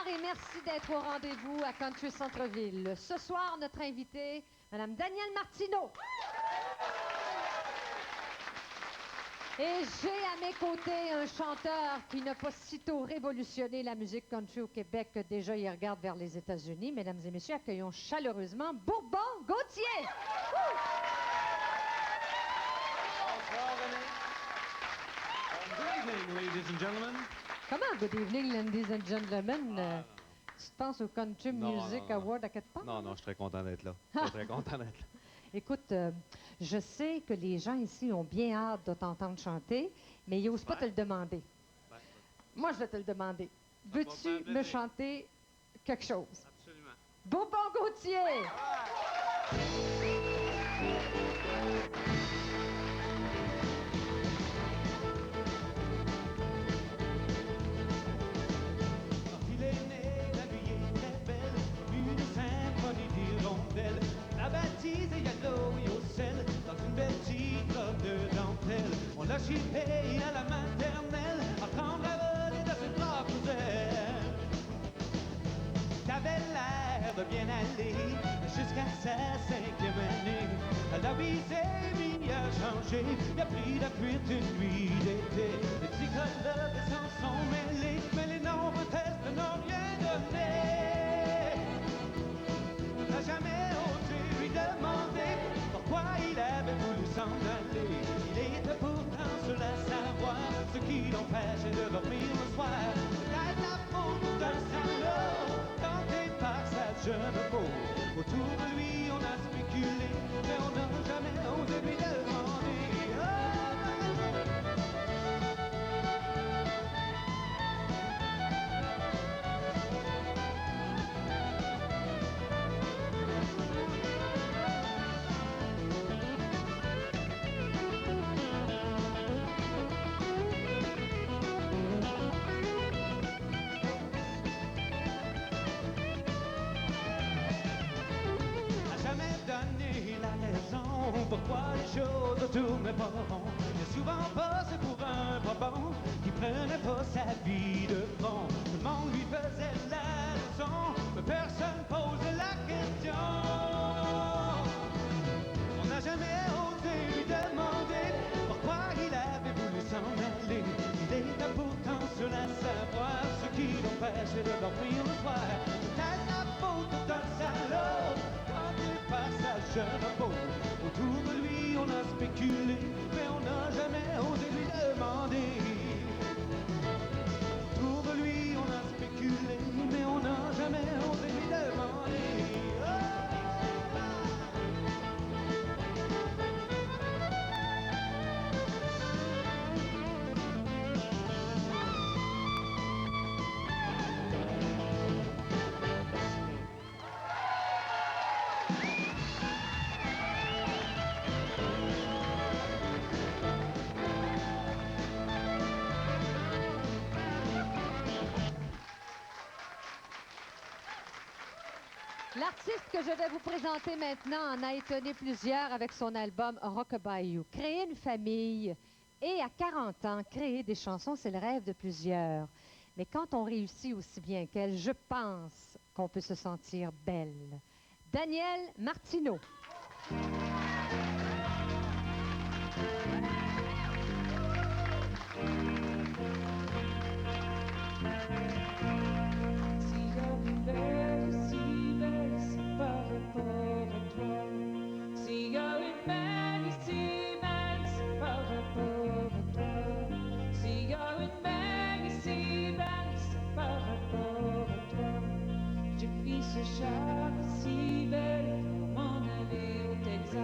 et merci d'être au rendez-vous à Country Centre-Ville. Ce soir, notre invitée, Mme Danielle Martineau. Et j'ai à mes côtés un chanteur qui n'a pas sitôt révolutionné la musique country au Québec que déjà il regarde vers les États-Unis. Mesdames et messieurs, accueillons chaleureusement Bourbon-Gauthier. Bonsoir, René. Good evening, ladies and gentlemen. Comment, good evening, ladies and gentlemen? Tu te penses au Country Music Award à quelque part? Non, je suis très content d'être là. Je suis très content d'être là. Écoute, je sais que les gens ici ont bien hâte de t'entendre chanter, mais ils n'osent pas te le demander. Moi, je vais te le demander. Veux-tu me chanter quelque chose? Absolument. Bourbon-Gauthier! Il est né, la nuit était belle, une symphonie d'hirondelles. La baptise et yellow et au sel, dans une belle petite robe de dentelle. On l'a chippé à la maternelle, apprendre à voler dans une propre aile. T'avais l'air de bien aller, jusqu'à sa 5e année. La vie s'est mise à changer, il a pris la fuite une nuit d'été. Les petits colloques s'en sont mêlés, mais les nombres tests n'ont rien donné. On n'a jamais osé lui demander pourquoi il avait voulu s'en aller. Il était pourtant seul à savoir ce qui l'empêchait de dormir le soir. Peut-être la faute d'un salaud tenté par sa jeune peau. Autour de lui on a spéculé, mais on n'a jamais osé lui demander. Pourquoi les choses ne tournaient pas rond. Il a souvent passé pour un pas bon qui prenait pas sa vie de front. Tout le monde lui faisait la leçon, mais personne posait la question. On n'a jamais osé lui demander pourquoi il avait voulu s'en aller. Il était pourtant seul à savoir ce qui l'empêchait de dormir le soir. Peut-être la faute d'un salaud tenté par sa jeune peau. Autour de lui on a spéculé, mais on n'a jamais osé lui demander. Autour de lui on a spéculé, mais on n'a jamais osé lui demander. L'artiste que je vais vous présenter maintenant en a étonné plusieurs avec son album Rock-A-Bayou. Créer une famille et à 40 ans, créer des chansons, c'est le rêve de plusieurs. Mais quand on réussit aussi bien qu'elle, je pense qu'on peut se sentir belle. Danielle Martineau. S'il y a une belle ici, belle, c'est par rapport à toi. S'il y a une belle ici, belle, c'est par rapport à toi. J'ai pris ce char si belle pour m'en aller au Texas.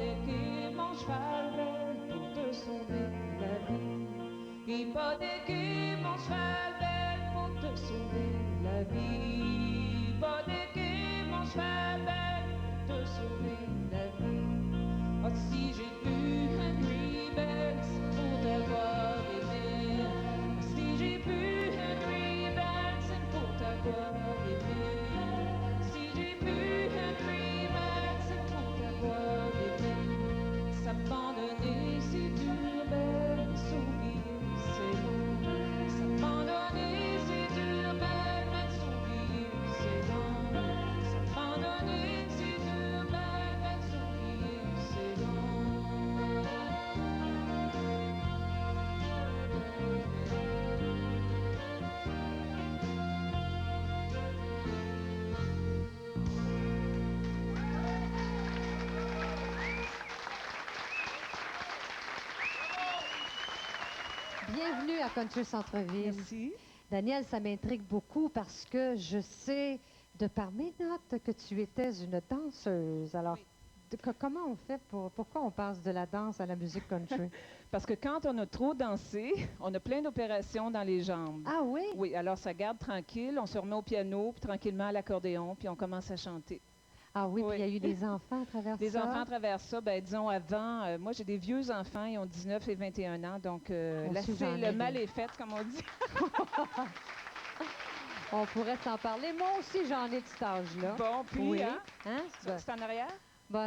Hypothéquer mon cheval belle pour te sauver la vie. Hypothéquer mon cheval belle pour te sauver la vie. Hypothéquer mon cheval belle pour te sauver la vie. Oh, si j'ai pu Henry Bells pour t'avoir aimé. Si j'ai pu Henry Bells pour t'avoir aimé. Si j'ai pu Henry Bells pour t'avoir aimé. S'abandonner c'est dur, belle, mais s'oublier c'est long. S'abandonner c'est dur, belle, mais s'oublier c'est long. S'abandonner c'est dur, belle, mais s'oublier c'est long. Bienvenue à Country Centre-Ville. Merci. Daniel, ça m'intrigue beaucoup parce que je sais, de par mes notes, que tu étais une danseuse. Alors, comment on fait pourquoi on passe de la danse à la musique country? Parce que quand on a trop dansé, on a plein d'opérations dans les jambes. Ah oui? Oui, alors ça garde tranquille, on se remet au piano, puis tranquillement à l'accordéon, puis on commence à chanter. Ah oui, Oui. puis il y a eu des enfants à travers Les ça. enfants traversent ça, ben, disons avant, moi j'ai des vieux enfants, ils ont 19 et 21 ans, donc Moi aussi, j'en ai le des. mal est fait, comme on dit. On pourrait s'en parler. Moi aussi, j'en ai de cet âge-là. Bon, puis, Oui. hein, Hein? Ben, c'est en arrière?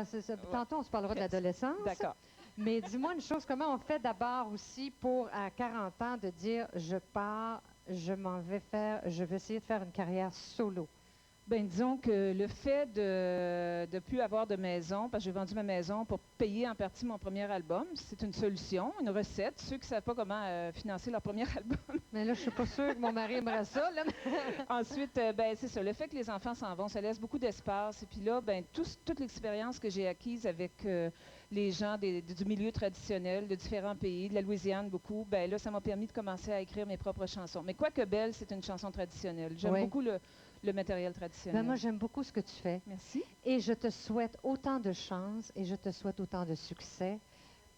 c'est ça. Tantôt, on se parlera de l'adolescence. D'accord. Mais dis-moi une chose, comment on fait d'abord aussi pour, à 40 ans, de dire, je pars, je vais essayer de faire une carrière solo? Ben disons que le fait de ne plus avoir de maison, parce que j'ai vendu ma maison pour payer en partie mon premier album, c'est une solution, une recette. Ceux qui ne savent pas comment financer leur premier album. Mais là, je suis pas sûre que mon mari aimerait ça. Là. Ensuite, ben c'est ça. Le fait que les enfants s'en vont, ça laisse beaucoup d'espace. Et puis là, ben toute l'expérience que j'ai acquise avec les gens du milieu traditionnel, de différents pays, de la Louisiane beaucoup, ben là, ça m'a permis de commencer à écrire mes propres chansons. Mais quoique Belle, c'est une chanson traditionnelle. J'aime Oui. beaucoup le matériel traditionnel. Ben, moi, j'aime beaucoup ce que tu fais. Merci. Et je te souhaite autant de chance et je te souhaite autant de succès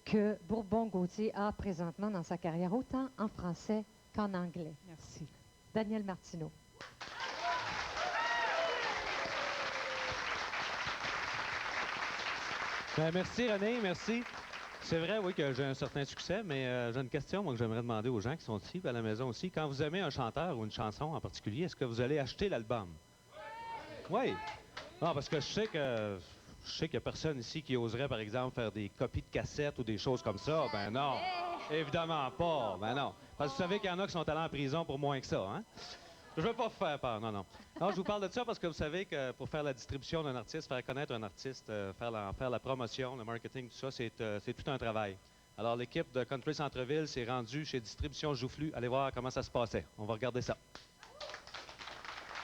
que Bourbon-Gauthier a présentement dans sa carrière, autant en français qu'en anglais. Merci. Daniel Martineau. Ben, merci René, merci. C'est vrai, oui, que j'ai un certain succès, mais j'ai une question moi, que j'aimerais demander aux gens qui sont ici, à la maison aussi. Quand vous aimez un chanteur ou une chanson en particulier, est-ce que vous allez acheter l'album? Oui. Non, parce que je sais qu'il n'y a personne ici qui oserait, par exemple, faire des copies de cassettes ou des choses comme ça. Ben non, évidemment pas. Ben non. Parce que vous savez qu'il y en a qui sont allés en prison pour moins que ça, hein? Je veux pas vous faire peur, non, non. Non, je vous parle de ça parce que vous savez que pour faire la distribution d'un artiste, faire connaître un artiste, faire la promotion, le marketing, tout ça, c'est tout un travail. Alors, l'équipe de Country Centre-Ville s'est rendue chez Distribution Joufflu. Allez voir comment ça se passait. On va regarder ça.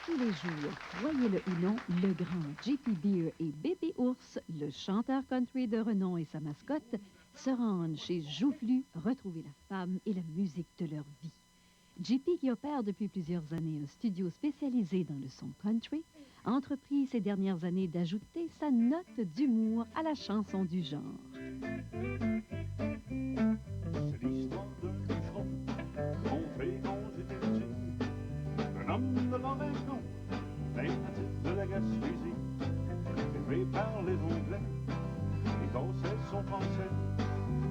Tous les jours, voyez-le ou non, le grand JP Beer et Bébé Ours, le chanteur country de renom et sa mascotte, se rendent chez Joufflu retrouver la femme et la musique de leur vie. JP, qui opère depuis plusieurs années un studio spécialisé dans le son country, a entrepris ces dernières années d'ajouter sa note d'humour à la chanson du genre. C'est l'histoire d'un bûcheron, montré quand j'étais petit. Un homme de Lorraine, un natif de la Gaspésie, élevé par les Anglais, écossais son français.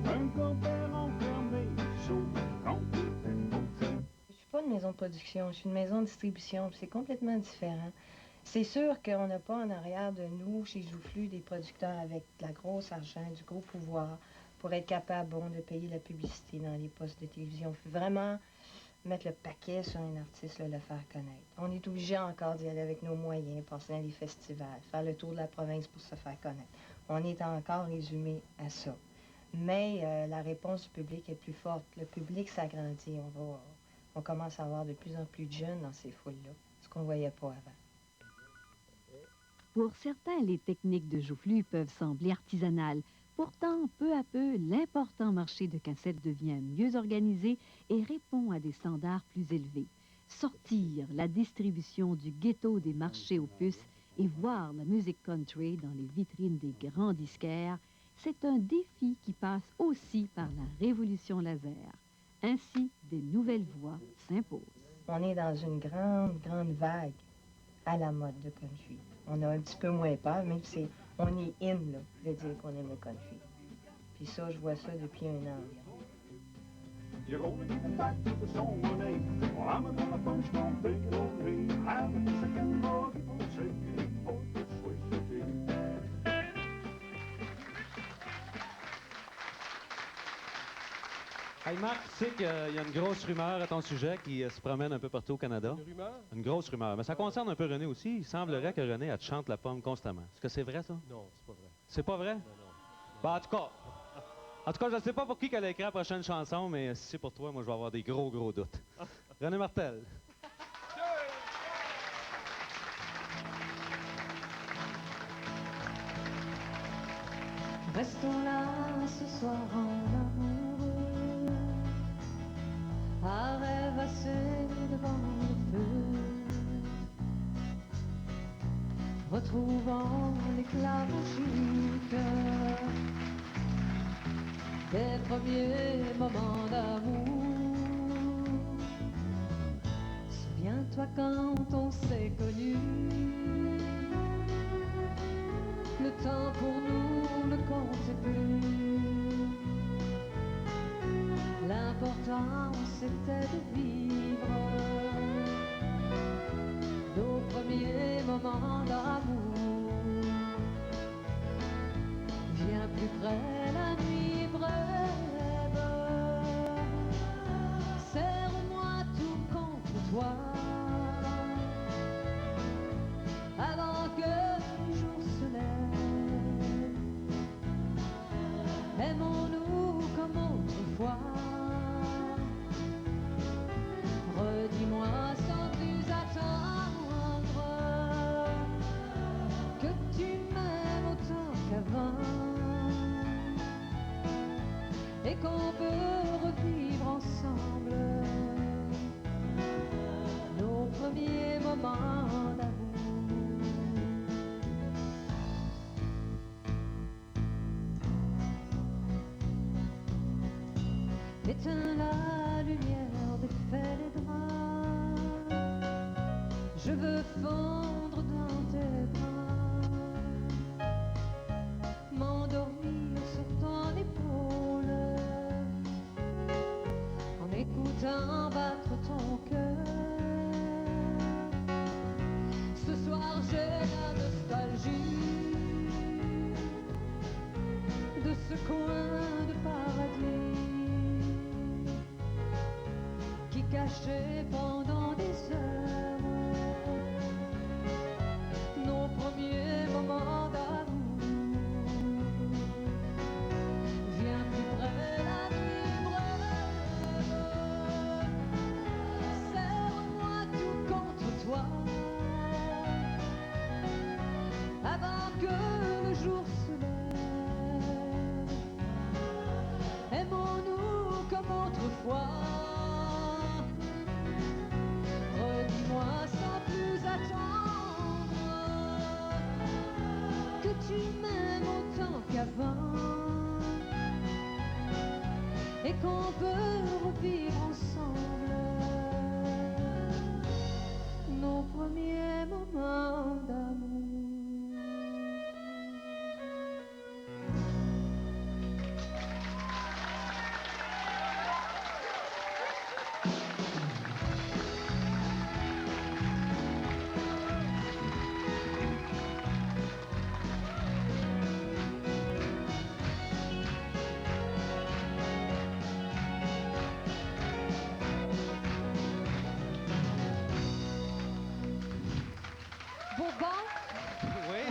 Un compère enfermé, chaud, quand il était posé. Je suis pas une maison de production, je suis une maison de distribution, puis c'est complètement différent. C'est sûr qu'on n'a pas en arrière de nous, chez Joufflu, des producteurs avec de la grosse argent, du gros pouvoir, pour être capable, bon, de payer la publicité dans les postes de télévision. Il faut vraiment mettre le paquet sur un artiste, là, le faire connaître. On est obligé encore d'y aller avec nos moyens, passer dans les festivals, faire le tour de la province pour se faire connaître. On est encore résumé à ça. Mais la réponse du public est plus forte. Le public s'agrandit. On commence à avoir de plus en plus de jeunes dans ces foules-là, ce qu'on ne voyait pas avant. Pour certains, les techniques de Joufflu peuvent sembler artisanales. Pourtant, peu à peu, l'important marché de cassettes devient mieux organisé et répond à des standards plus élevés. Sortir la distribution du ghetto des marchés aux puces et voir la musique country dans les vitrines des grands disquaires C'est un défi qui passe aussi par la révolution laser. Ainsi, des nouvelles voix s'imposent. On est dans une grande, grande vague à la mode de country. On a un petit peu moins peur, même si on est in, là, de dire qu'on aime le country. Puis ça, je vois ça depuis 1 an environ. You're gonna give it back to the song one day. Well, I'm gonna punch, don't take it on me. Have a second more people say, oh, this way, Hey Marc, tu sais qu'il y a une grosse rumeur à ton sujet qui se promène un peu partout au Canada. Une rumeur? Une grosse rumeur. Mais ça concerne un peu René aussi. Il semblerait que René, elle te chante la pomme constamment. Est-ce que c'est vrai, ça? Non, c'est pas vrai. C'est pas vrai? Non, non. Ben, en tout cas, je ne sais pas pour qui qu'elle a écrit la prochaine chanson, mais si c'est pour toi, moi, je vais avoir des gros, gros doutes. René Martel. Restons là ce soir en amoureux, à rêvasser devant le feu, retrouvant l'éclat magique des premiers moments d'amour. Souviens-toi quand on s'est connus, le temps pour nous ne comptait plus. L'important c'était de vivre nos premiers moments d'amour. Viens plus près, la nuit brève, serre-moi tout contre toi, avant que le jour se lève. Aimons-nous comme autrefois. Redis-moi sans plus attendre que tu m'aimes autant qu'avant et qu'on peut revivre ensemble nos premiers moments d'amour. Éteins la lumière, défais les draps, je veux fondre dans tes bras, m'endormir sur ton épaule, en écoutant battre ton cœur. Ce soir j'ai la nostalgie de ce coin de paradis qui cachait pendant des heures nos premiers moments d'amour. Viens plus près, la nuit brève, serre-moi tout contre toi, avant que le jour se lève. Aimons-nous comme autrefois. Redis-moi sans plus attendre que tu m'aimes autant qu'avant et qu'on peut revivre ensemble nos premiers moments d'amour. Oui.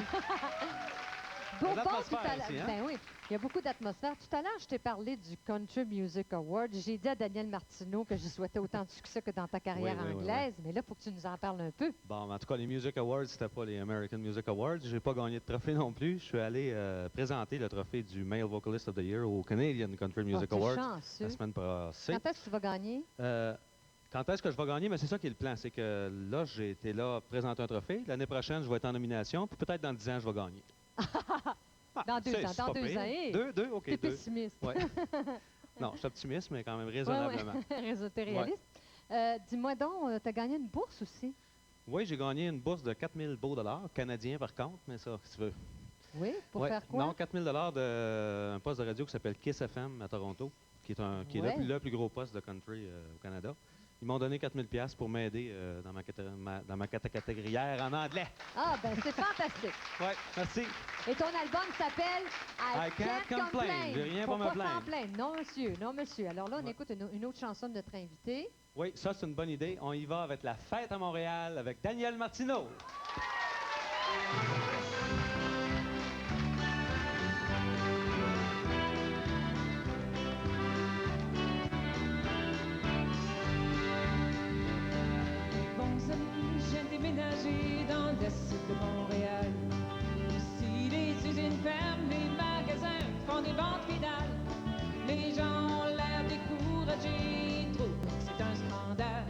Bourbon, l'atmosphère tout à l'heure. ici, hein? Ben oui, il y a beaucoup d'atmosphère. Tout à l'heure, je t'ai parlé du Country Music Award. J'ai dit à Daniel Martineau que j'y souhaitais autant de succès que dans ta carrière Oui, oui, oui, anglaise. Mais là, il faut que tu nous en parles un peu. Bon, en tout cas, les Music Awards, c'était pas les American Music Awards. J'ai pas gagné de trophée non plus. Je suis allé présenter le trophée du Male Vocalist of the Year au Canadian Country Music t'es Awards chanceux. la semaine passée. Quand est-ce que tu vas gagner? Quand est-ce que je vais gagner? Mais c'est ça qui est le plan. C'est que là, j'ai été là présenter un trophée. L'année prochaine, je vais être en nomination. Puis peut-être dans 10 ans, je vais gagner. Ah, Dans 2 ans, c'est dans pas 2 pire. ans. Hey, 2, OK, t'es 2. pessimiste. Ouais. Non, je suis optimiste, mais quand même Ouais, raisonnablement. ouais. T'es réaliste. Dis-moi donc, tu as gagné une bourse aussi. Oui, j'ai gagné une bourse de 4000 beaux dollars, canadiens par contre, mais ça, si tu veux. Oui, pour Ouais. faire quoi? Non, 4000 dollars d'un poste de radio qui s'appelle Kiss FM à Toronto, qui est, Ouais. le plus gros poste de country au Canada. Ils m'ont donné 4000 pièces pour m'aider dans ma catégorie en anglais. Ah, ben c'est fantastique. Oui, merci. Et ton album s'appelle I Can't Complain. J'ai rien Faut pour me pas plaindre. s'en plaindre. Non, monsieur. Non, monsieur. Alors là, on Ouais. écoute une autre chanson de notre invité. Oui, ça, c'est une bonne idée. On y va avec la fête à Montréal avec Daniel Martineau. Bons amis, j'ai déménagé dans l'est de Montréal. Ici, les usines ferment, les magasins font des ventes finales. Les gens ont l'air découragés, ils trouvent que c'est un scandale.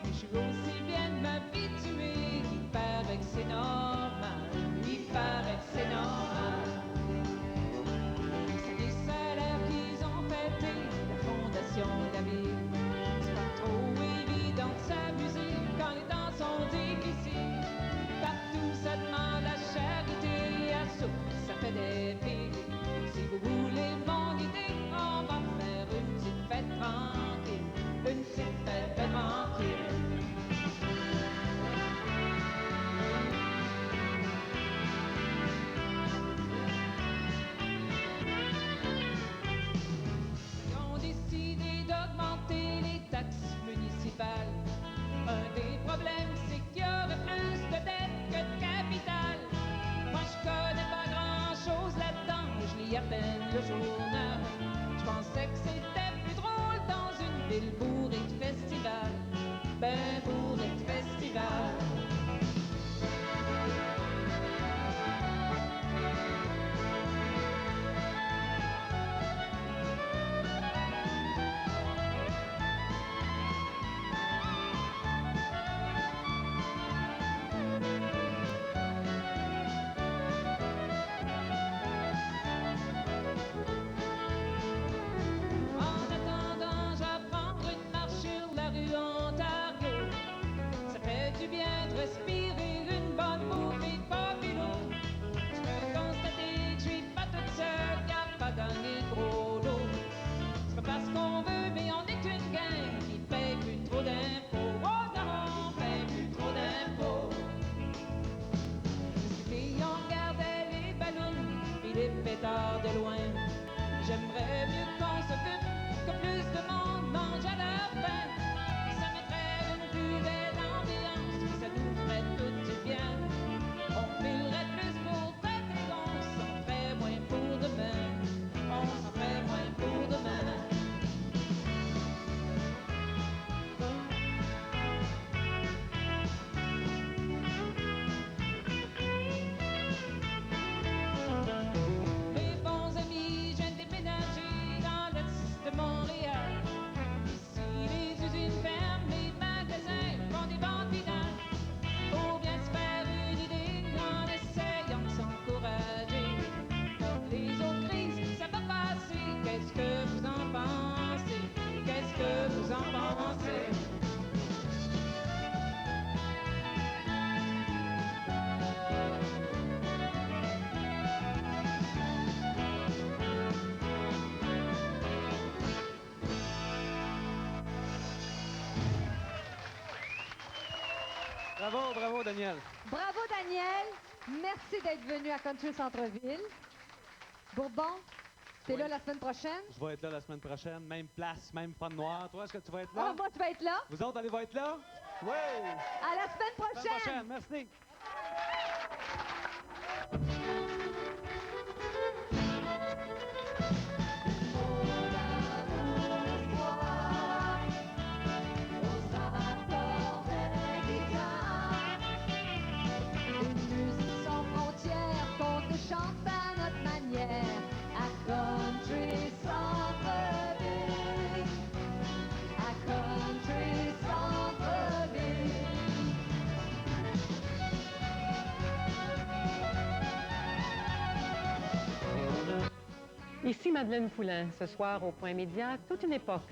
Mais je suis aussi bien de m'habituer, il paraît que c'est normal, il paraît que c'est normal. C'est des salaires qu'ils ont fêtés, la fondation de la ville. C'est pas trop évident de s'amuser quand les temps sont difficiles. Partout ça demande la charité, à soupe, ça fait des piles. Si vous voulez mon idée, on va faire une petite fête tranquille, une petite fête tranquille. Ils ont décidé d'augmenter les taxes municipales. Un des problèmes, c'est qu'il y aurait plus de dettes que de capital. Moi, je connais pas grand-chose là-dedans, je lis à peine le journal. Je pensais que c'était plus drôle dans une ville bourrée de festivals. Ben bourrée de festivals. En attendant, j'apprends une marche sur la rue Ontario. Ça fait du bien de respirer une bonne bouffe et pas philo. Je peux constater que je suis pas toute seule, qui a pas gagné trop d'eau. C'est pas parce qu'on veut, mais on est une gang qui paye plus trop d'impôts. Oh non, on paye plus trop d'impôts. Les filles, on regardait les ballons, puis les pétards de loin. J'aimerais mieux qu'on s'occupe, que plus de monde mange à leur faim. Ça mettrait une plus belle ambiance, puis ça nous ferait tout du bien. On filerait plus pour traiter, on s'en ferait moins pour demain. On s'en ferait moins pour demain. Mes bons amis, j'ai déménagé dans l'est de Montréal. Ici, les usines ferment, les magasins font des ventes finales. Faut bien se faire une idée en essayant de s'encourager. Comme les autres crises, ça va passer. Qu'est-ce que vous en pensez? Qu'est-ce que vous en pensez? Bravo, bravo, Daniel. Bravo, Daniel. Merci d'être venu à Country Centre-Ville. Bourbon, t'es Oui. là la semaine prochaine? Je vais être là la semaine prochaine, même place, même fun noir. Toi, est-ce que tu vas être Ah, là? moi, tu vas être là? Vous autres, allez-vous être là? Oui! À la semaine La prochaine! prochaine, merci. Une musique sans frontières qu'on te chante à notre manière. À Country Centre-Ville. À Country Centre-Ville. Ici Madeleine Poulain, ce soir au Point Média, toute une époque